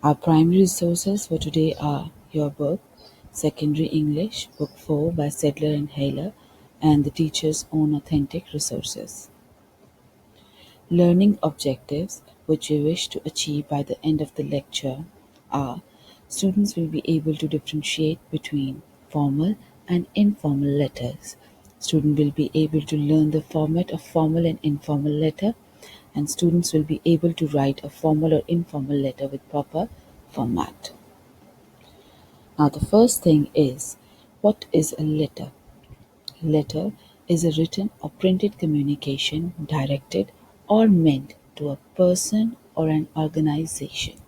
Our primary resources for today are your book, Secondary English, Book 4 by Sedler and Hayler, and the teacher's own authentic resources. Learning objectives which we wish to achieve by the end of the lecture are: students will be able to differentiate between formal and informal letters. Students will be able to learn the format of formal and informal letter, and students will be able to write a formal or informal letter with proper format. Now, the first thing is, what is a letter? Letter is a written or printed communication directed or meant to a person or an organization.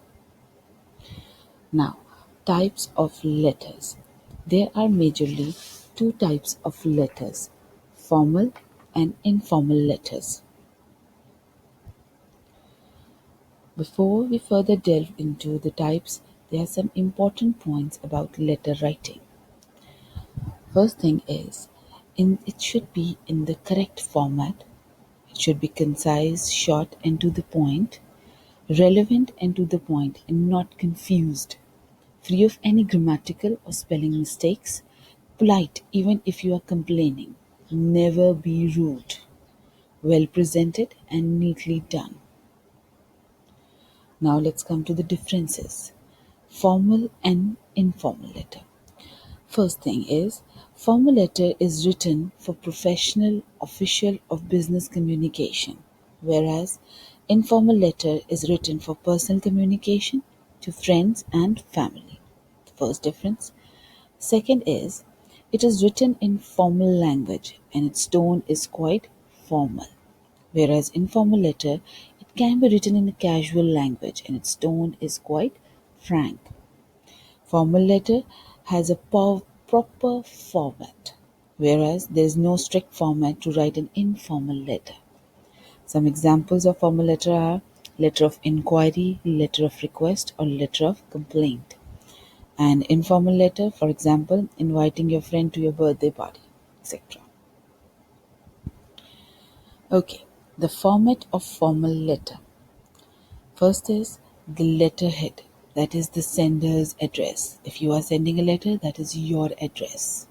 Now, types of letters. There are majorly two types of letters: formal and informal letters. Before we further delve into the types, there are some important points about letter writing. First thing is, it should be in the correct format. It should be concise, short, and to the point, relevant and to the point, and not confused, free of any grammatical or spelling mistakes, polite even if you are complaining, never be rude, well presented and neatly done. Now let's come to the differences. Formal and informal letter. First thing is, formal letter is written for professional, official or business communication, whereas informal letter is written for personal communication to friends and family. The first difference. Second is, it is written in formal language and its tone is quite formal, whereas informal letter, it can be written in a casual language and its tone is quite frank. Formal letter has a proper format, whereas there is no strict format to write an informal letter. Some examples of formal letter are letter of inquiry, letter of request, or letter of complaint. An informal letter, for example, inviting your friend to your birthday party, etc. Okay, the format of formal letter. First is the letterhead, that is the sender's address. If you are sending a letter, that is your address.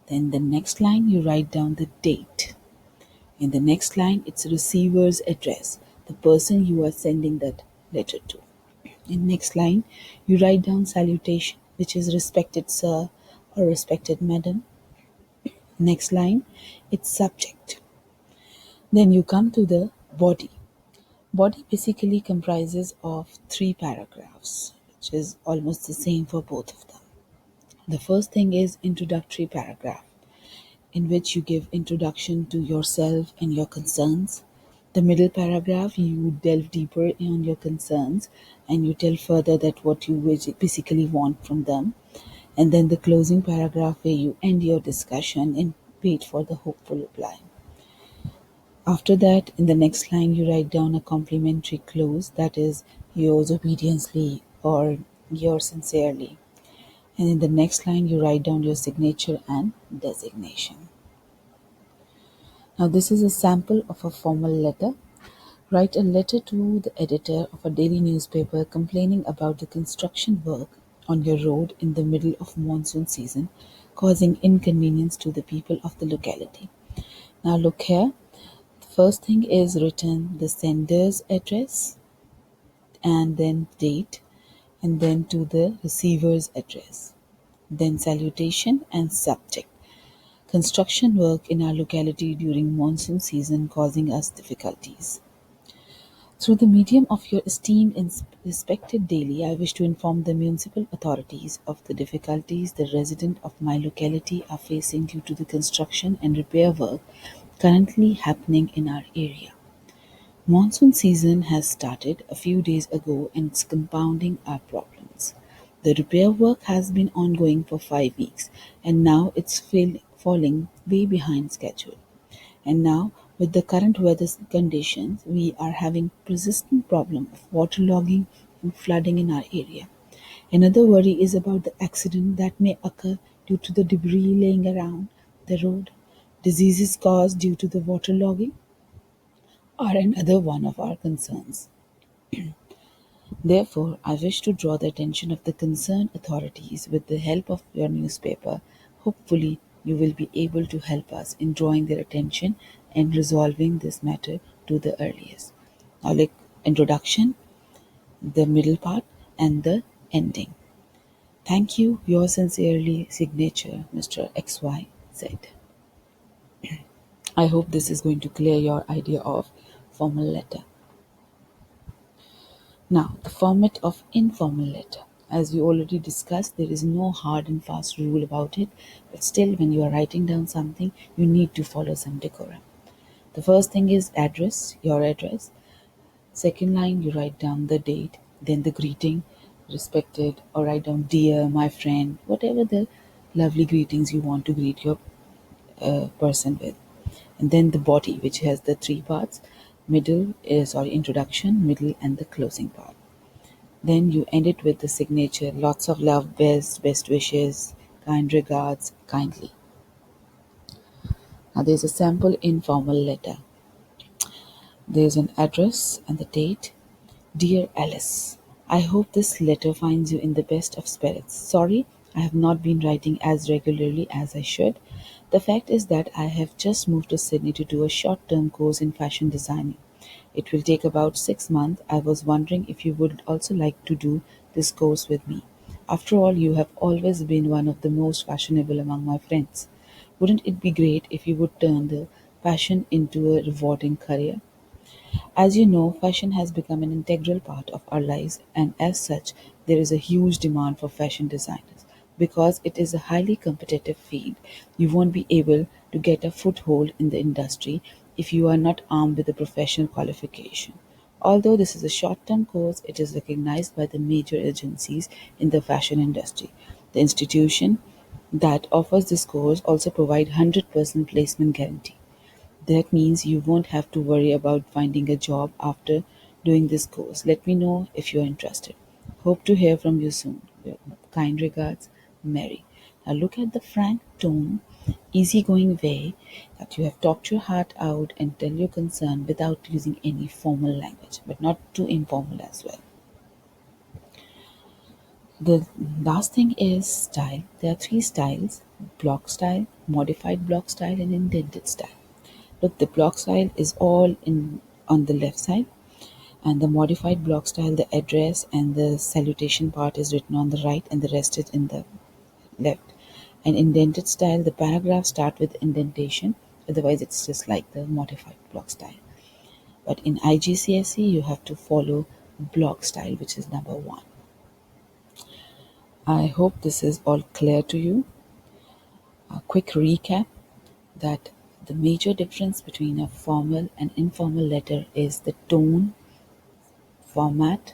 Then the next line you write down the date. In the next line it's receiver's address, the person you are sending that letter to. In next line you write down salutation, which is respected sir or respected madam. Next line it's subject. Then you come to the body. Body basically comprises of 3 paragraphs, which is almost the same for both of them. The first thing is introductory paragraph, in which you give introduction to yourself and your concerns. The middle paragraph, you delve deeper on your concerns and you tell further that what you basically want from them. And then the closing paragraph where you end your discussion and wait for the hopeful reply. After that, in the next line, you write down a complimentary close, that is yours obediently or yours sincerely. And in the next line, you write down your signature and designation. Now, this is a sample of a formal letter. Write a letter to the editor of a daily newspaper complaining about the construction work on your road in the middle of monsoon season, causing inconvenience to the people of the locality. Now, look here. The first thing is written the sender's address and then date, and then to the receiver's address, then salutation and subject. Construction work in our locality during monsoon season causing us difficulties. Through the medium of your esteemed and respected daily, I wish to inform the municipal authorities of the difficulties the residents of my locality are facing due to the construction and repair work currently happening in our area. Monsoon season has started a few days ago and it's compounding our problems. The repair work has been ongoing for 5 weeks and now it's falling way behind schedule. And now, with the current weather conditions, we are having persistent problem of waterlogging and flooding in our area. Another worry is about the accident that may occur due to the debris laying around the road. Diseases caused due to the waterlogging are another one of our concerns. Therefore, I wish to draw the attention of the concerned authorities with the help of your newspaper. Hopefully, you will be able to help us in drawing their attention and resolving this matter to the earliest. Now, like introduction, the middle part, and the ending. Thank you, yours sincerely, signature, Mr. XYZ. I hope this is going to clear your idea of formal letter. Now, the format of informal letter. As we already discussed, there is no hard and fast rule about it, but still, when you are writing down something, you need to follow some decorum. The first thing is address, your address. Second line, you write down the date, then the greeting, respected, or write down dear, my friend, whatever the lovely greetings you want to greet your person with. And then the body, which has the three parts: introduction, middle, and the closing part. Then you end it with the signature, lots of love, best wishes, kind regards, kindly. Now there's a sample informal letter. There's an address and the date. Dear Alice, I hope this letter finds you in the best of spirits. Sorry, I have not been writing as regularly as I should. The fact is that I have just moved to Sydney to do a short term course in fashion designing. It will take about 6 months. I was wondering if you would also like to do this course with me. After all, you have always been one of the most fashionable among my friends. Wouldn't it be great if you would turn the passion into a rewarding career? As you know, fashion has become an integral part of our lives, and as such, there is a huge demand for fashion designers. Because it is a highly competitive field, you won't be able to get a foothold in the industry if you are not armed with a professional qualification. Although this is a short term course, it is recognized by the major agencies in the fashion industry. The institution that offers this course also provide 100% placement guarantee. That means you won't have to worry about finding a job after doing this course. Let me know if you're interested. Hope to hear from you soon. With kind regards, Mary. Now look at the frank tone, easygoing way that you have talked your heart out and tell your concern without using any formal language, but not too informal as well. The last thing is style. There are three styles: block style, modified block style, and indented style. Look, the block style is all in on the left side, and the modified block style, the address and the salutation part is written on the right, and the rest is in the left. And indented style, the paragraphs start with indentation, otherwise it's just like the modified block style. But in IGCSE, you have to follow block style, which is number one. I hope this is all clear to you. A quick recap that the major difference between a formal and informal letter is the tone, format,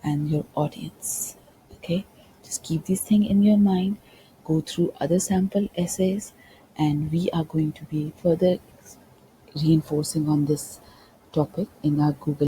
and your audience. Okay, just keep this thing in your mind, go through other sample essays, and we are going to be further reinforcing on this topic in our Google